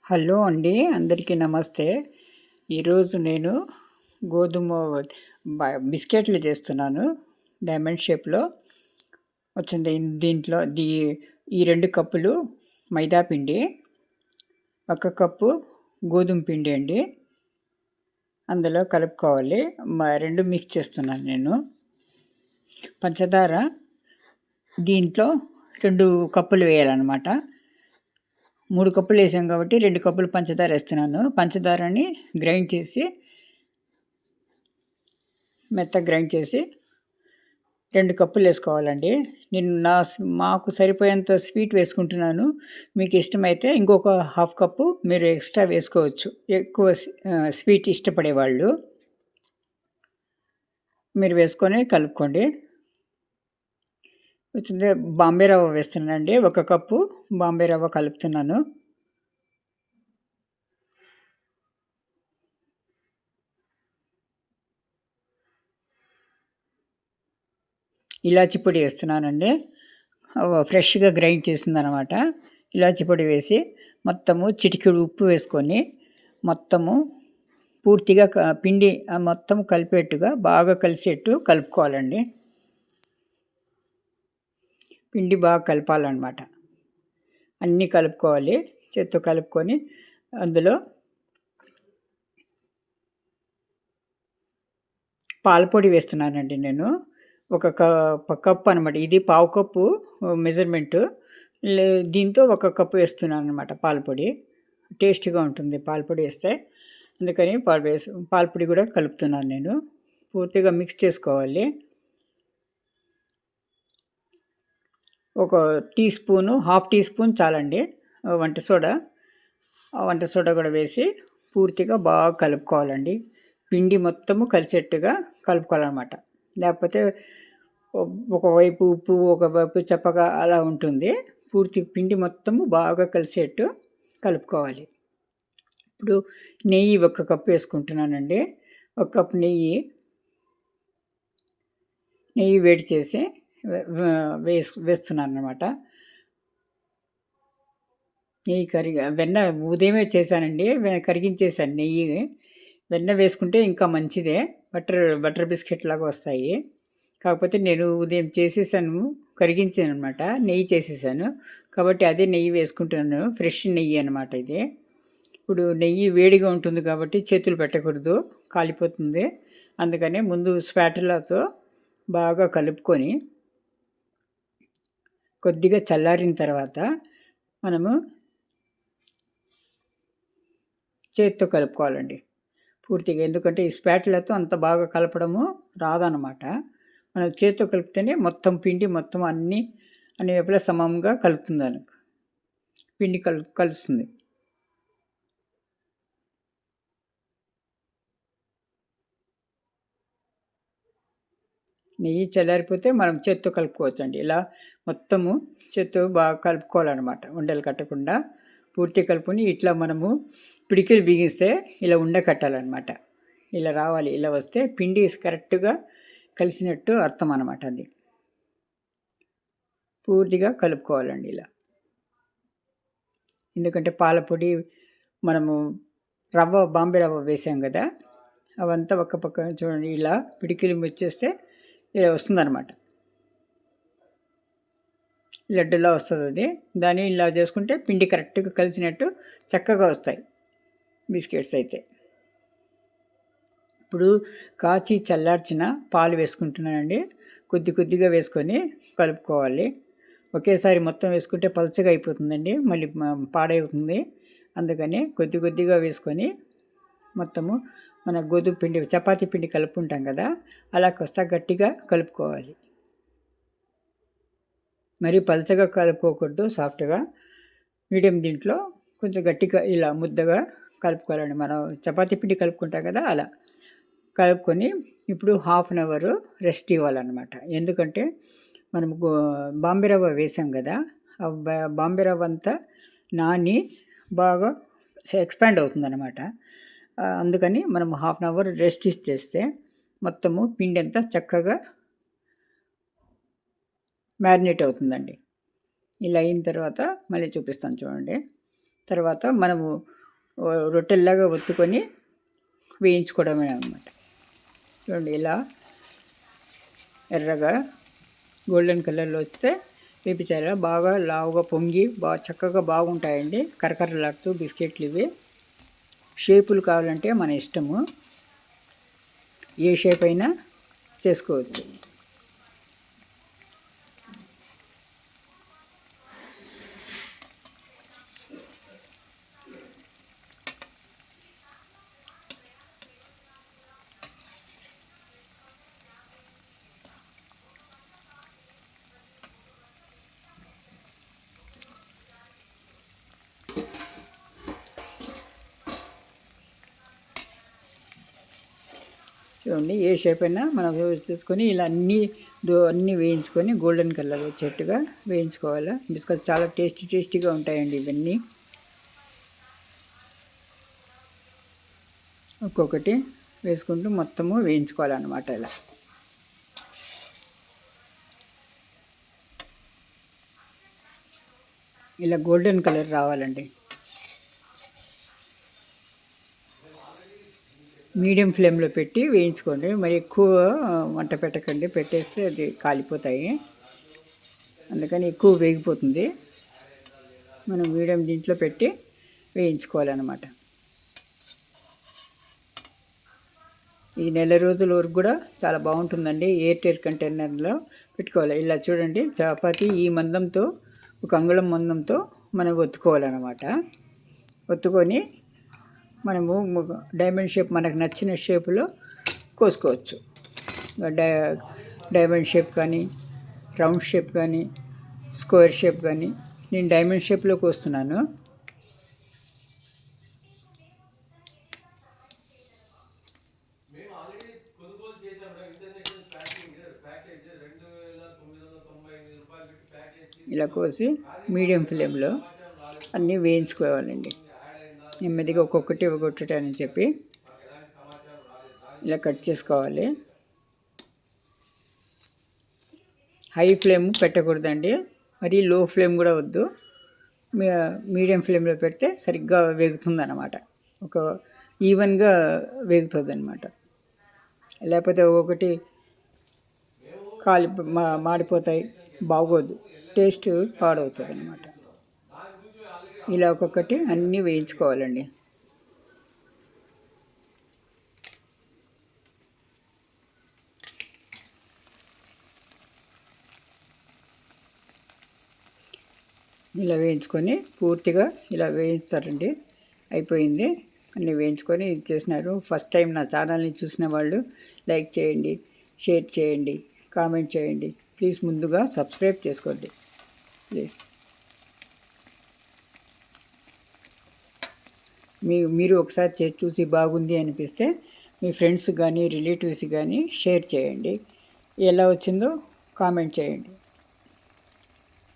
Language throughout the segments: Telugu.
హలో అండి, అందరికీ నమస్తే. ఈరోజు నేను గోధుమ బిస్కెట్లు చేస్తున్నాను. డైమండ్ షేప్లో వచ్చింది. దీంట్లో ఈ 2 కప్పులు మైదా పిండి, 1 కప్పు గోధుమ పిండి అండి. అందులో కలుపుకోవాలి. 2 మిక్స్ చేస్తున్నాను నేను. పంచదార దీంట్లో 2 కప్పులు వేయాలన్నమాట. 3 కప్పులు వేసాం కాబట్టి 2 కప్పులు పంచదార వేస్తున్నాను. పంచదారని మెత్తగా గ్రైండ్ చేసి 2 కప్పులు వేసుకోవాలండి. నేను మాకు సరిపోయేంత స్వీట్ వేసుకుంటున్నాను. మీకు ఇష్టమైతే ఇంకొక హాఫ్ కప్పు మీరు ఎక్స్ట్రా వేసుకోవచ్చు. ఎక్కువ స్వీట్ ఇష్టపడేవాళ్ళు మీరు వేసుకొని కలుపుకోండి. వచ్చింది. బాంబే రవ్వ వేస్తున్నానండి. 1 కప్పు బాంబే రవ్వ కలుపుతున్నాను. ఇలాచి పొడి వేస్తున్నానండి. ఫ్రెష్గా గ్రైండ్ చేసిందనమాట. ఇలాచి పొడి వేసి మొత్తము చిటికెడు ఉప్పు వేసుకొని మొత్తము పూర్తిగా పిండి మొత్తం కలిపేట్టుగా బాగా కలిసేట్టు కలుపుకోవాలండి. పిండి బాగా కలపాలన్నమాట. అన్నీ కలుపుకోవాలి. చేత్తో కలుపుకొని అందులో పాలపొడి వేస్తున్నానండి నేను. 1 కప్పు అనమాట. ఇది పావు కప్పు మెజర్మెంటు. దీంతో 1 కప్పు వేస్తున్నాను అనమాట పాలపొడి. టేస్ట్గా ఉంటుంది పాలపొడి వేస్తే. అందుకని పాలపొడి కూడా కలుపుతున్నాను నేను. పూర్తిగా మిక్స్ చేసుకోవాలి. 1 teaspoon, half teaspoon చాలండి వంట సోడా కూడా వేసి పూర్తిగా బాగా కలుపుకోవాలండి. పిండి మొత్తము కలిసేట్టుగా కలుపుకోవాలన్నమాట. లేకపోతే ఒకవైపు ఉప్పు ఒకవైపు చప్పగా అలా ఉంటుంది. పూర్తి పిండి మొత్తము బాగా కలిసేట్టు కలుపుకోవాలి. ఇప్పుడు నెయ్యి 1 కప్పు వేసుకుంటున్నానండి. 1 కప్పు నెయ్యి వేడి చేసి వేస్తున్నాను అనమాట. వెన్న ఉదయమే చేశానండి. కరిగించేసాను నెయ్యి. వెన్న వేసుకుంటే ఇంకా మంచిదే. బటర్ బిస్కెట్ లాగా వస్తాయి. కాకపోతే నేను ఉదయం చేసేసాను, కరిగించాను అనమాట. నెయ్యి చేసేసాను కాబట్టి అదే నెయ్యి వేసుకుంటున్నాను. ఫ్రెష్ నెయ్యి అనమాట ఇది. ఇప్పుడు నెయ్యి వేడిగా ఉంటుంది కాబట్టి చేతులు పెట్టకూడదు, కాలిపోతుంది. అందుకని ముందు స్పాటులాతో బాగా కలుపుకొని కొద్దిగా చల్లారిన తర్వాత మనము చేతితో కలుపుకోవాలండి పూర్తిగా. ఎందుకంటే ఈ స్పాటులతో అంత బాగా కలపడము రాదనమాట. మనం చేతితో కలిపితేనే మొత్తం పిండి మొత్తం అన్ని వైపులా సమంగా కలుపుతుంది. దానికి పిండి కలుస్తుంది. నెయ్యి చల్లారిపోతే మనం చేత్తో కలుపుకోవచ్చండి. ఇలా మొత్తము చేత్తో బాగా కలుపుకోవాలన్నమాట. ఉండలు కట్టకుండా పూర్తి కలుపుకొని ఇట్లా మనము పిడికిలు బిగిస్తే ఇలా కట్టాలన్నమాట. ఇలా రావాలి. ఇలా వస్తే పిండి కరెక్ట్గా కలిసినట్టు అర్థం అన్నమాట. అది పూర్తిగా కలుపుకోవాలండి ఇలా. ఎందుకంటే పాలపొడి మనము బాంబే రవ్వ వేసాం కదా, అవంతా ఒక పక్క చూడండి ఇలా పిడికిలు వచ్చేస్తే ఇలా వస్తుందన్నమాట. లడ్డులా వస్తుంది అది. దాన్ని ఇలా చేసుకుంటే పిండి కరెక్ట్గా కలిసినట్టు చక్కగా వస్తాయి బిస్కెట్స్ అయితే. ఇప్పుడు కాచి చల్లార్చిన పాలు వేసుకుంటున్నానండి. కొద్దిగా వేసుకొని కలుపుకోవాలి. ఒకేసారి మొత్తం వేసుకుంటే పలుచగా అయిపోతుందండి, మళ్ళీ పాడవుతుంది. అందుకని కొద్దిగా వేసుకొని మొత్తము మన గోధుమ పిండి చపాతీ పిండి కలుపుకుంటాం కదా, అలా కాస్త గట్టిగా కలుపుకోవాలి. మరీ పలుచగా కలుపుకోకూడదు, సాఫ్ట్గా మీడియం. దీంట్లో కొంచెం గట్టిగా ఇలా ముద్దగా కలుపుకోవాలండి. మనం చపాతీ పిండి కలుపుకుంటాం కదా, అలా కలుపుకొని ఇప్పుడు హాఫ్ అన్ అవర్ రెస్ట్ ఇవ్వాలన్నమాట. ఎందుకంటే మనం బాంబే రవ్వ వేసాం కదా, ఆ బాంబే రవ్వ అంతా నాని బాగా ఎక్స్పాండ్ అవుతుందన్నమాట. అందుకని మనం హాఫ్ అన్ అవర్ రెస్ట్ ఇచ్చేస్తే మొత్తము పిండి అంతా చక్కగా మ్యారినేట్ అవుతుందండి. ఇలా అయిన తర్వాత మళ్ళీ చూపిస్తాను చూడండి. తర్వాత మనము రొట్టెల్లాగా ఒత్తుకొని వేయించుకోవడమే అన్నమాట. చూడండి ఇలా ఎర్రగా గోల్డెన్ కలర్లో వస్తే వేపించాలి. బాగా లావుగా పొంగి బాగా చక్కగా బాగుంటాయండి, కరకరలాడుతూ బిస్కెట్లు ఇవి. షేపులు కావాలంటే మన ఇష్టము, ఏ షేప్ అయినా చేసుకోవచ్చు. చూడండి ఏ షేప్ అయినా మనం చూసుకొని ఇలా అన్నీ వేయించుకొని గోల్డెన్ కలర్ వచ్చేట్టుగా వేయించుకోవాలి. బిస్కెట్స్ చాలా టేస్టీగా ఉంటాయండి ఇవన్నీ. ఒక్కొక్కటి వేసుకుంటూ మొత్తము వేయించుకోవాలన్నమాట. ఇలా గోల్డెన్ కలర్ రావాలండి. మీడియం ఫ్లేమ్లో పెట్టి వేయించుకోండి, మరి ఎక్కువ వంట పెట్టకండి, పెట్టేస్తే అది కాలిపోతాయి. అందుకని ఎక్కువ వేగిపోతుంది. మనం మీడియం దీంట్లో పెట్టి వేయించుకోవాలన్నమాట. ఈ నెల రోజుల వరకు కూడా చాలా బాగుంటుందండి. ఎయిర్ టైట్ కంటైనర్లో పెట్టుకోవాలి. ఇలా చూడండి, చపాతీ ఈ మందంతో, ఒక అంగుళం మందంతో మనం ఒత్తుకోవాలన్నమాట. ఒత్తుకొని మనము డైమండ్ షేప్ మనకు నచ్చిన షేపులో కోసుకోవచ్చు. డైమండ్ షేప్ కానీ, రౌండ్ షేప్ కానీ, స్క్వేర్ షేప్ కానీ. నేను డైమండ్ షేప్లో కోస్తున్నాను. ఇలా కోసి మీడియం ఫ్లేమ్లో అన్నీ వేయించుకోవాలండి. నెమ్మదిగా ఒక్కొక్కటి అని చెప్పి ఇలా కట్ చేసుకోవాలి. హై ఫ్లేమ్ పెట్టకూడదండి, మరి లో ఫ్లేమ్ కూడా వద్దు. మీడియం ఫ్లేమ్లో పెడితే సరిగ్గా వేగుతుంది అన్నమాట, ఒక ఈవెన్గా వేగుతుంది అన్నమాట. లేకపోతే ఒకటి మాడిపోతాయి, బాగోదు, టేస్ట్ పాడవుతుంది అన్నమాట. ఇలా ఒక్కొక్కటి అన్నీ వేయించుకోవాలండి. ఇలా వేయించుకొని పూర్తిగా ఇలా వేయిస్తారండి. అయిపోయింది, అన్నీ వేయించుకొని ఇది చేసినారు. ఫస్ట్ టైం నా ఛానల్ని చూసిన వాళ్ళు లైక్ చేయండి, షేర్ చేయండి, కామెంట్ చేయండి. ప్లీజ్ ముందుగా సబ్స్క్రైబ్ చేసుకోండి ప్లీజ్. మీరు ఒకసారి చూసి బాగుంది అనిపిస్తే మీ ఫ్రెండ్స్ కానీ రిలేటివ్స్ కానీ షేర్ చేయండి. ఎలా వచ్చిందో కామెంట్ చేయండి.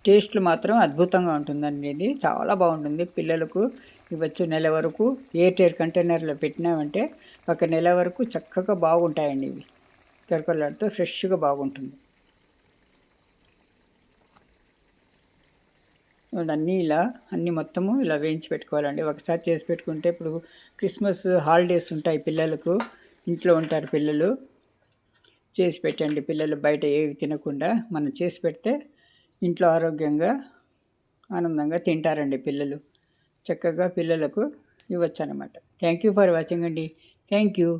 టేస్ట్లు మాత్రం అద్భుతంగా ఉంటుందండి. ఇది చాలా బాగుంటుంది. పిల్లలకు ఇవ్వచ్చు. నెల వరకు ఎయిర్ టైట్ కంటైనర్లో పెట్టినామంటే ఒక నెల వరకు చక్కగా బాగుంటాయండి. ఇవి కరకరలాడుతూ ఫ్రెష్గా బాగుంటుంది. అన్నీ మొత్తము ఇలా వేయించి పెట్టుకోవాలండి. ఒకసారి చేసి పెట్టుకుంటే ఇప్పుడు క్రిస్మస్ హాలిడేస్ ఉంటాయి, పిల్లలకు ఇంట్లో ఉంటారు పిల్లలు. చేసి పెట్టండి. పిల్లలు బయట ఏవి తినకుండా మనం చేసి పెడితే ఇంట్లో ఆరోగ్యంగా ఆనందంగా తింటారండి పిల్లలు. చక్కగా పిల్లలకు ఇవ్వచ్చు అన్నమాట. థ్యాంక్ యూ ఫర్ వాచింగ్ అండి. Thank you.